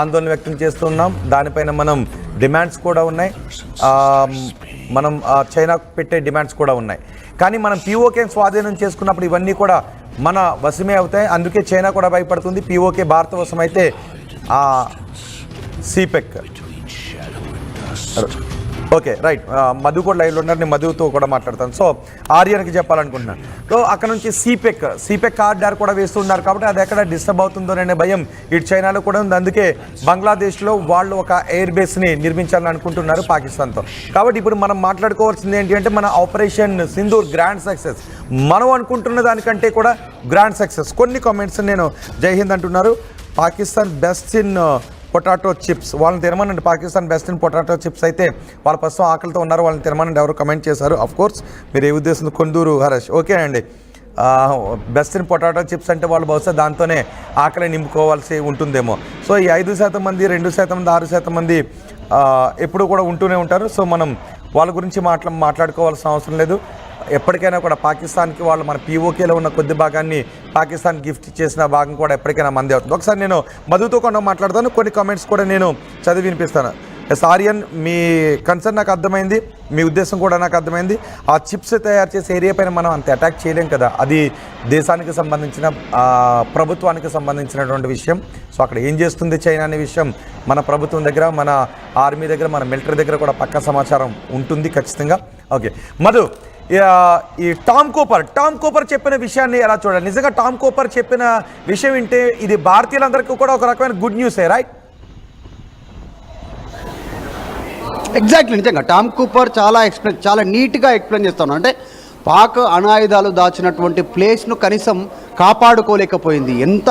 ఆందోళన వ్యక్తం చేస్తున్నాం. దానిపైన మనం డిమాండ్స్ కూడా ఉన్నాయి. మనం చైనాకు పెట్టే డిమాండ్స్ కూడా ఉన్నాయి. కానీ మనం పీఓకే స్వాధీనం చేసుకున్నప్పుడు ఇవన్నీ కూడా మన వశమే అవుతాయి. అందుకే చైనా కూడా భయపడుతుంది. పీఓకే భారత వశం అయితే సిపెక్ ఓకే రైట్. మధు కూడా లైవ్లో ఉన్నారు. నేను మధుతో కూడా మాట్లాడతాను. సో ఆర్యన్కి చెప్పాలనుకుంటున్నాను. సో అక్కడ నుంచి సిపెక్ ఆర్డర్ కూడా వేస్తున్నారు కాబట్టి అది ఎక్కడ డిస్టర్బ్ అవుతుందోననే భయం ఇటు చైనాలో కూడా ఉంది. అందుకే బంగ్లాదేశ్లో వాళ్ళు ఒక ఎయిర్ బేస్ని నిర్మించాలని అనుకుంటున్నారు పాకిస్తాన్తో. కాబట్టి ఇప్పుడు మనం మాట్లాడుకోవాల్సింది ఏంటి అంటే మన ఆపరేషన్ సింధూర్ గ్రాండ్ సక్సెస్. మనం అనుకుంటున్న దానికంటే కూడా గ్రాండ్ సక్సెస్. కొన్ని కామెంట్స్ నేను జై హింద్ అంటున్నారు. Pakistan best in potato chips. వాళ్ళని తినమనండి. Pakistan best in potato chips అయితే వాళ్ళ ప్రస్తుతం ఆకలితో ఉన్నారు. వాళ్ళని తినమనండి. ఎవరు కమెంట్ చేశారు. అఫ్ కోర్స్ మీరు ఏ ఉద్దేశం కొందూరు హరీష్ ఓకే అండి. బెస్ట్ ఇన్ పొటాటో చిప్స్ అంటే వాళ్ళు బహుశా దాంతోనే ఆకలి నింపుకోవాల్సి ఉంటుందేమో. సో ఈ 5% మంది 2% మంది 6% మంది ఎప్పుడు కూడా ఉంటూనే ఉంటారు. సో మనం వాళ్ళ గురించి మాట్లాడుకోవాల్సిన అవసరం లేదు. ఎప్పటికైనా కూడా పాకిస్తాన్కి వాళ్ళు మన పీఓకేలో ఉన్న కొద్ది భాగాన్ని పాకిస్తాన్ గిఫ్ట్ చేసిన భాగం కూడా ఎప్పటికైనా మంది అవుతుంది. ఒకసారి నేను మధుతో కొండ మాట్లాడతాను. కొన్ని కామెంట్స్ కూడా నేను చదివి వినిపిస్తాను. ఎస్ ఆర్యన్, మీ కన్సర్న్ నాకు అర్థమైంది. మీ ఉద్దేశం కూడా నాకు అర్థమైంది. ఆ చిప్స్ తయారు చేసే ఏరియా పైన మనం అంత అటాక్ చేయలేం కదా. అది దేశానికి సంబంధించిన ప్రభుత్వానికి సంబంధించినటువంటి విషయం. సో అక్కడ ఏం చేస్తుంది చైనా అనే విషయం మన ప్రభుత్వం దగ్గర, మన ఆర్మీ దగ్గర, మన మిలిటరీ దగ్గర కూడా పక్కా సమాచారం ఉంటుంది ఖచ్చితంగా. ఓకే మధు, ఈ టామ్ కూపర్ చెప్పిన విషయాన్ని ఎలా చూడాలి? నిజంగా టామ్ కూపర్ చెప్పిన విషయం వింటే ఇది భారతీయులందరికీ కూడా ఒక రకమైన గుడ్ న్యూసే రైట్? ఎగ్జాక్ట్లీ, నిజంగా టామ్ కూపర్ చాలా నీట్గా ఎక్స్ప్లెయిన్ చేస్తాను. అంటే పాక్ అణాయుధాలు దాచినటువంటి ప్లేస్ను కనీసం కాపాడుకోలేకపోయింది. ఎంత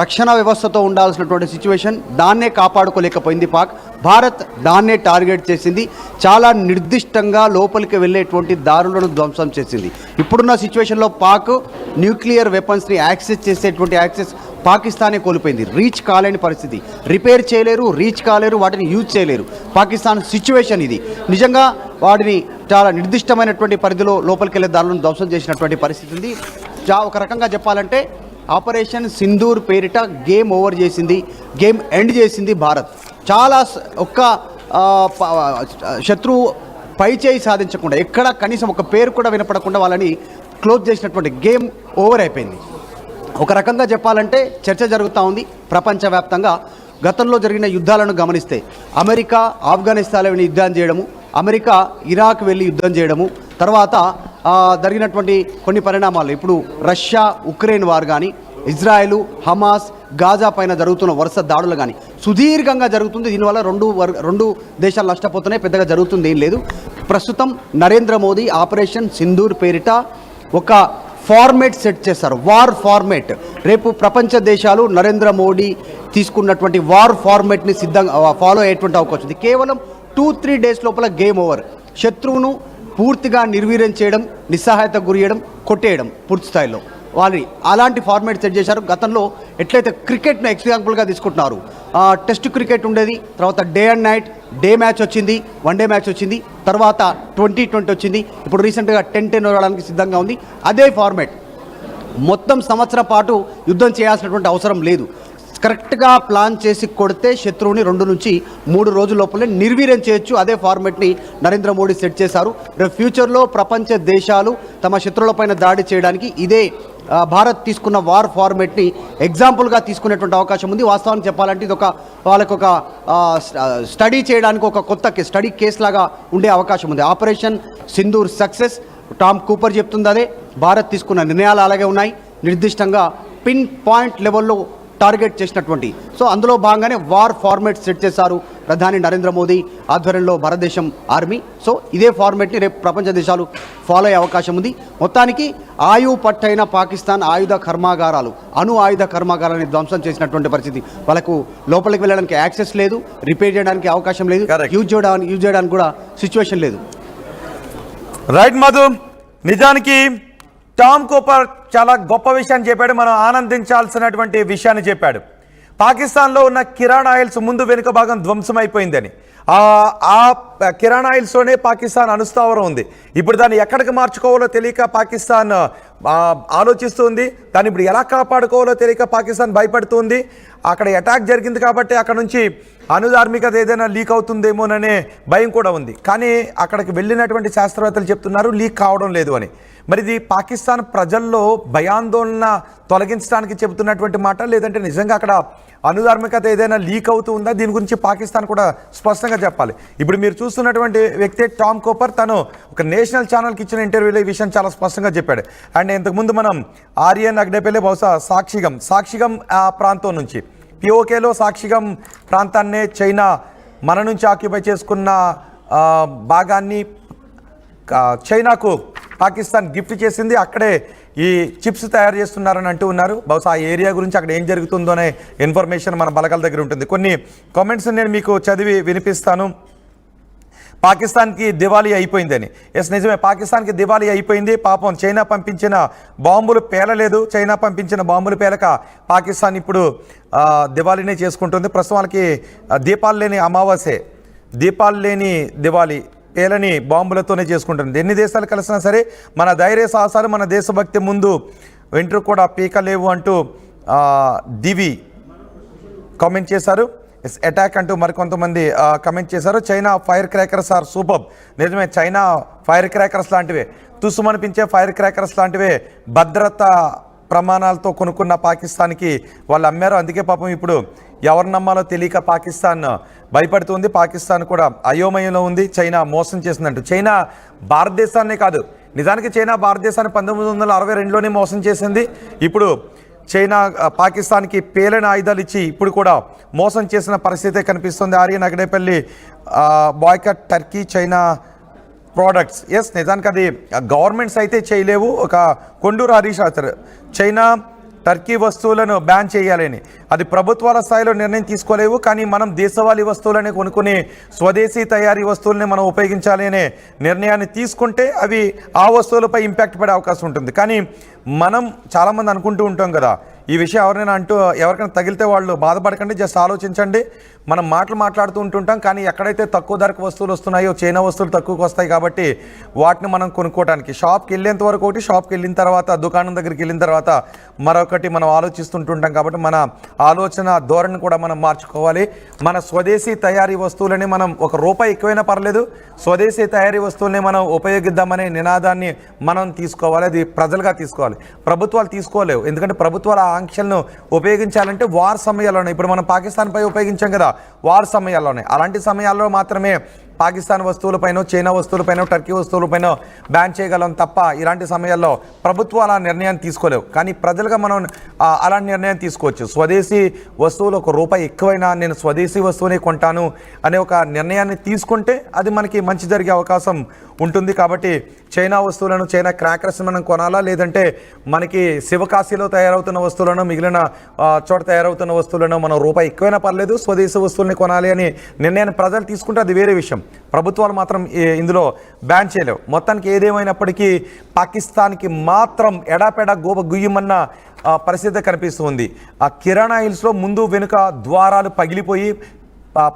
రక్షణ వ్యవస్థతో ఉండాల్సినటువంటి సిచ్యువేషన్ దాన్నే కాపాడుకోలేకపోయింది పాక్. భారత్ దాన్నే టార్గెట్ చేసింది. చాలా నిర్దిష్టంగా లోపలికి వెళ్ళేటువంటి దారులను ధ్వంసం చేసింది. ఇప్పుడున్న సిచ్యువేషన్లో పాక్ న్యూక్లియర్ వెపన్స్ని యాక్సెస్ చేసేటువంటి యాక్సెస్ పాకిస్తానే కోల్పోయింది. రీచ్ కాలేని పరిస్థితి. రిపేర్ చేయలేరు, రీచ్ కాలేరు, వాటిని యూజ్ చేయలేరు. పాకిస్తాన్ సిచ్యువేషన్ ఇది. నిజంగా వాటిని చాలా నిర్దిష్టమైనటువంటి పరిధిలో లోపలికి వెళ్ళే దారులను ధ్వంసం చేసినటువంటి పరిస్థితి ఉంది. ఒక రకంగా చెప్పాలంటే ఆపరేషన్ సింధూర్ పేరిట గేమ్ ఓవర్ చేసింది, గేమ్ ఎండ్ చేసింది భారత్. చాలా ఒక్క శత్రువు పైచేయి సాధించకుండా, ఎక్కడ కనీసం ఒక పేరు కూడా వినపడకుండా వాళ్ళని క్లోజ్ చేసినటువంటి గేమ్ ఓవర్ అయిపోయింది. ఒక రకంగా చెప్పాలంటే చర్చ జరుగుతూ ఉంది ప్రపంచవ్యాప్తంగా. గతంలో జరిగిన యుద్ధాలను గమనిస్తే అమెరికా ఆఫ్ఘనిస్తాన్లో వెళ్ళి యుద్ధం చేయడము, అమెరికా ఇరాక్ వెళ్ళి యుద్ధం చేయడము, తర్వాత జరిగినటువంటి కొన్ని పరిణామాలు, ఇప్పుడు రష్యా ఉక్రెయిన్ వార్ కానీ, ఇజ్రాయెల్ హమాస్ గాజా పైన జరుగుతున్న వరుస దాడులు కానీ సుదీర్ఘంగా జరుగుతుంది. దీనివల్ల రెండు దేశాలు నష్టపోతున్నాయి. పెద్దగా జరుగుతుంది ఏం లేదు. ప్రస్తుతం నరేంద్ర మోదీ ఆపరేషన్ సింధూర్ పేరిట ఒక ఫార్మేట్ సెట్ చేస్తారు, వార్ ఫార్మేట్. రేపు ప్రపంచ దేశాలు నరేంద్ర మోడీ తీసుకున్నటువంటి వార్ ఫార్మేట్ని సిద్ధంగా ఫాలో అయ్యేటువంటి అవకాశం ఉంది. కేవలం 2-3 డేస్ లోపల గేమ్ ఓవర్. శత్రువును పూర్తిగా నిర్వీర్యం చేయడం, నిస్సహాయతకు గురి చేయడం, కొట్టేయడం పూర్తి స్థాయిలో. వాళ్ళని అలాంటి ఫార్మేట్ సెట్ చేశారు. గతంలో ఎట్లయితే క్రికెట్ను ఎగ్జాంపుల్గా తీసుకుంటున్నారు, టెస్ట్ క్రికెట్ ఉండేది, తర్వాత day and night, day match వచ్చింది, వన్డే మ్యాచ్ వచ్చింది, తర్వాత 2020 వచ్చింది, ఇప్పుడు రీసెంట్గా 10-10 రావడానికి సిద్ధంగా ఉంది. అదే ఫార్మేట్. మొత్తం సంవత్సరం పాటు యుద్ధం చేయాల్సినటువంటి అవసరం లేదు. కరెక్ట్గా ప్లాన్ చేసి కొడితే శత్రువుని 2 నుంచి 3 రోజుల లోపలే నిర్వీర్యం చేయొచ్చు. అదే ఫార్మేట్ని నరేంద్ర మోడీ సెట్ చేశారు. రేపు ఫ్యూచర్లో ప్రపంచ దేశాలు తమ శత్రువులపైన దాడి చేయడానికి ఇదే భారత్ తీసుకున్న వార్ ఫార్మేట్ని ఎగ్జాంపుల్గా తీసుకునేటువంటి అవకాశం ఉంది. వాస్తవానికి చెప్పాలంటే ఇది వాళ్ళకు ఒక స్టడీ చేయడానికి ఒక కొత్త స్టడీ కేస్ లాగా ఉండే అవకాశం ఉంది. Operation Sindoor success Tom Cooper చెప్తుంది అదే. భారత్ తీసుకున్న నిర్ణయాలు అలాగే ఉన్నాయి. నిర్దిష్టంగా పిన్ పాయింట్ లెవెల్లో టార్గెట్ చేసినటువంటి. సో అందులో భాగంగానే వార్ ఫార్మేట్ సెట్ చేశారు ప్రధాని నరేంద్ర మోదీ ఆధ్వర్యంలో భారతదేశం ఆర్మీ. సో ఇదే ఫార్మేట్ని రేపు ప్రపంచ దేశాలు ఫాలో అయ్యే అవకాశం ఉంది. మొత్తానికి ఆయువు పట్టైన పాకిస్తాన్ ఆయుధ కర్మాగారాలు, అణు ఆయుధ కర్మాగారాన్ని ధ్వంసం చేసినటువంటి పరిస్థితి. వాళ్ళకు లోపలికి వెళ్ళడానికి యాక్సెస్ లేదు, రిపేర్ చేయడానికి అవకాశం లేదు, యూజ్ చేయడానికి కూడా సిచ్యువేషన్ లేదు. రైట్ మధు, నిజానికి టామ్ కూపర్ చాలా గొప్ప విషయాన్ని చెప్పాడు. మనం ఆనందించాల్సినటువంటి విషయాన్ని చెప్పాడు. పాకిస్తాన్లో ఉన్న కిరాణా ఆయిల్స్ ముందు వెనుక భాగం ధ్వంసం అయిపోయిందని. ఆ కిరాణా ఆయిల్స్తోనే పాకిస్తాన్ అనుస్థావరం ఉంది. ఇప్పుడు దాన్ని ఎక్కడికి మార్చుకోవాలో తెలియక పాకిస్తాన్ ఆలోచిస్తుంది. దాన్ని ఇప్పుడు ఎలా కాపాడుకోవాలో తెలియక పాకిస్తాన్ భయపడుతుంది. అక్కడ అటాక్ జరిగింది కాబట్టి అక్కడ నుంచి అనుధార్మికత ఏదైనా లీక్ అవుతుందేమోననే భయం కూడా ఉంది. కానీ అక్కడికి వెళ్ళినటువంటి శాస్త్రవేత్తలు చెప్తున్నారు లీక్ కావడం లేదు అని. మరి ఇది పాకిస్తాన్ ప్రజల్లో భయాందోళన తొలగించడానికి చెబుతున్నటువంటి మాట, లేదంటే నిజంగా అక్కడ అనుధార్మికత ఏదైనా లీక్ అవుతూ ఉందా? దీని గురించి పాకిస్తాన్ కూడా స్పష్టంగా చెప్పాలి. ఇప్పుడు మీరు చూస్తున్నటువంటి వ్యక్తి టామ్ కోపర్, తను ఒక నేషనల్ ఛానల్కి ఇచ్చిన ఇంటర్వ్యూలో ఈ విషయం చాలా స్పష్టంగా చెప్పాడు. అండ్ ఇంతకుముందు మనం ఆర్యన్ అగ్డేపల్లి బహుశా సాక్షిగం ఆ ప్రాంతం నుంచి పిఓకేలో సాక్షిగం ప్రాంతాన్నే చైనా మన నుంచి ఆక్యుపై చేసుకున్న భాగాన్ని చైనాకు పాకిస్తాన్ గిఫ్ట్ చేసింది. అక్కడే ఈ చిప్స్ తయారు చేస్తున్నారని అంటూ ఉన్నారు. బహుశా ఆ ఏరియా గురించి అక్కడ ఏం జరుగుతుందో అనే ఇన్ఫర్మేషన్ మన బలగాల దగ్గర ఉంటుంది. కొన్ని కామెంట్స్ నేను మీకు చదివి వినిపిస్తాను. పాకిస్తాన్కి దివాళీ అయిపోయిందని. ఎస్, నిజమే, పాకిస్తాన్కి దివాళీ అయిపోయింది. పాపం చైనా పంపించిన బాంబులు పేలలేదు. చైనా పంపించిన బాంబులు పేలక పాకిస్తాన్ ఇప్పుడు దివాళీనే చేసుకుంటుంది. ప్రస్తుతం వాళ్ళకి దీపాలు లేని అమావాస్యే, దీపాలు లేని దివాళీ, పేలని బాంబులతోనే చేసుకుంటుంది. ఎన్ని దేశాలు కలిసినా సరే మన ధైర్య సాహసాలు, మన దేశభక్తి ముందు వెంట్రు కూడా పీకలేవు అంటూ దివి కామెంట్ చేశారు. అటాక్ అంటూ మరికొంతమంది కమెంట్ చేశారు. China fire crackers are super. నిజమే, చైనా ఫైర్ క్రాకర్స్ లాంటివే, తుస్సుమనిపించే ఫైర్ క్రాకర్స్ లాంటివే భద్రత ప్రమాణాలతో కొనుక్కున్న పాకిస్తాన్కి వాళ్ళు అమ్మారు. అందుకే పాపం ఇప్పుడు ఎవరు నమ్మాలో తెలియక పాకిస్తాన్ భయపడుతుంది. పాకిస్తాన్ కూడా అయోమయంలో ఉంది. చైనా మోసం చేసిందంటూ. చైనా భారతదేశాన్నే కాదు, నిజానికి చైనా భారతదేశాన్ని 1962లోనే మోసం చేసింది. ఇప్పుడు చైనా పాకిస్తాన్కి పేలైన ఆయుధాలు ఇచ్చి ఇప్పుడు కూడా మోసం చేసిన పరిస్థితే కనిపిస్తుంది. Aryan Agadepalli boycott Turkey China products. Yes, నిజానికి అది గవర్నమెంట్స్ అయితే చేయలేవు. ఒక కొండూరు హరీష్ రాశారు చైనా టర్కీ వస్తువులను బ్యాన్ చేయాలని. అది ప్రభుత్వాల స్థాయిలో నిర్ణయం తీసుకోలేవు, కానీ మనం దేశవాళీ వస్తువులని కొనుక్కుని స్వదేశీ తయారీ వస్తువులని మనం ఉపయోగించాలి అనే నిర్ణయాన్ని తీసుకుంటే అవి ఆ వస్తువులపై ఇంపాక్ట్ పడే అవకాశం ఉంటుంది. కానీ మనం చాలామంది అనుకుంటూ ఉంటాం కదా, ఈ విషయం ఎవరికైనా తగిలితే వాళ్ళు బాధపడకండి, జస్ట్ ఆలోచించండి. మనం మాట్లాడుతూ ఉంటుంటాం, కానీ ఎక్కడైతే తక్కువ ధరకు వస్తువులు వస్తున్నాయో చైనా వస్తువులు తక్కువకు వస్తాయి కాబట్టి వాటిని మనం కొనుక్కోవడానికి షాప్కి వెళ్ళేంత వరకు ఒకటి, షాప్కి వెళ్ళిన తర్వాత దుకాణం దగ్గరికి వెళ్ళిన తర్వాత మరొకటి మనం ఆలోచిస్తుంటుంటాం. కాబట్టి మన ఆలోచన ధోరణి కూడా మనం మార్చుకోవాలి. మన స్వదేశీ తయారీ వస్తువులని మనం ₹1 ఎక్కువైనా పర్లేదు, స్వదేశీ తయారీ వస్తువుల్ని మనం ఉపయోగిద్దామనే నినాదాన్ని మనం తీసుకోవాలి. అది ప్రజలుగా తీసుకోవాలి, ప్రభుత్వాలు తీసుకోలేవు. ఎందుకంటే ప్రభుత్వాల ఆంక్షలను ఉపయోగించాలంటే వార్ సమయాల్లోనే, ఇప్పుడు మనం పాకిస్తాన్పై ఉపయోగించాం కదా వార్ సమయాల్లోనే, అలాంటి సమయాల్లో మాత్రమే పాకిస్తాన్ వస్తువులపైన, చైనా వస్తువులపైన, టర్కీ వస్తువులపైన బ్యాన్ చేయగలం తప్ప ఇలాంటి సమయాల్లో ప్రభుత్వాలు ఆ నిర్ణయాన్ని తీసుకోలేవు. కానీ ప్రజలుగా మనం అలాంటి నిర్ణయం తీసుకోవచ్చు. స్వదేశీ వస్తువులు ₹1 ఎక్కువైనా నేను స్వదేశీ వస్తువునే కొంటాను అనే ఒక నిర్ణయాన్ని తీసుకుంటే అది మనకి మంచి జరిగే అవకాశం ఉంటుంది. కాబట్టి చైనా వస్తువులను, చైనా క్రాకర్స్ మనం కొనాలా, లేదంటే మనకి శివకాశీలో తయారవుతున్న వస్తువులను, మిగిలిన చోట తయారవుతున్న వస్తువులను మనం ₹1 ఎక్కువైనా పర్లేదు స్వదేశీ వస్తువుల్ని కొనాలి అని నిర్ణయాన్ని ప్రజలు తీసుకుంటే అది వేరే విషయం. ప్రభుత్వాలు మాత్రం ఇందులో బ్యాన్ చేయలేవు. మొత్తానికి ఏదేమైనప్పటికీ పాకిస్తాన్కి మాత్రం ఎడాపెడా గుయ్యమన్న పరిస్థితి కనిపిస్తుంది. ఆ కిరాణా హిల్స్లో ముందు వెనుక ద్వారాలు పగిలిపోయి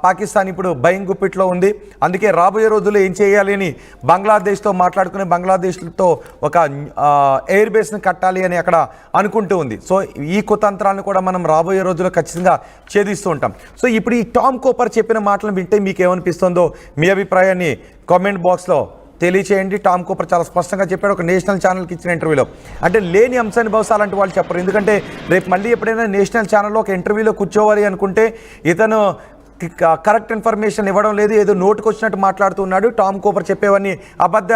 పాకిస్తాన్ ఇప్పుడు భయం గుప్పిట్లో ఉంది. అందుకే రాబోయే రోజుల్లో ఏం చేయాలి అని బంగ్లాదేశ్తో మాట్లాడుకుని బంగ్లాదేశ్తో ఒక ఎయిర్ బేస్ని కట్టాలి అని అక్కడ అనుకుంటూ ఉంది. సో ఈ కుతంత్రాలను కూడా మనం రాబోయే రోజుల్లో ఖచ్చితంగా ఛేదిస్తూ ఉంటాం. సో ఇప్పుడు ఈ టామ్ కోపర్ చెప్పిన మాటలను వింటే మీకు ఏమనిపిస్తుందో మీ అభిప్రాయాన్ని కామెంట్ బాక్స్లో తెలియచేయండి. టామ్ కోపర్ చాలా స్పష్టంగా చెప్పాడు ఒక నేషనల్ ఛానల్కి ఇచ్చిన ఇంటర్వ్యూలో. అంటే లేని అంశాన్ని బహుశా అలాంటి వాళ్ళు చెప్పరు. ఎందుకంటే రేపు మళ్ళీ ఎప్పుడైనా నేషనల్ ఛానల్లో ఒక ఇంటర్వ్యూలో కూర్చోవాలి అనుకుంటే ఇతను కరెక్ట్ ఇన్ఫర్మేషన్ ఇవ్వడం లేదు, ఏదో నోటుకు వచ్చినట్టు మాట్లాడుతూ ఉన్నాడు. టామ్ కోపర్ చెప్పేవన్నీ అబద్ధ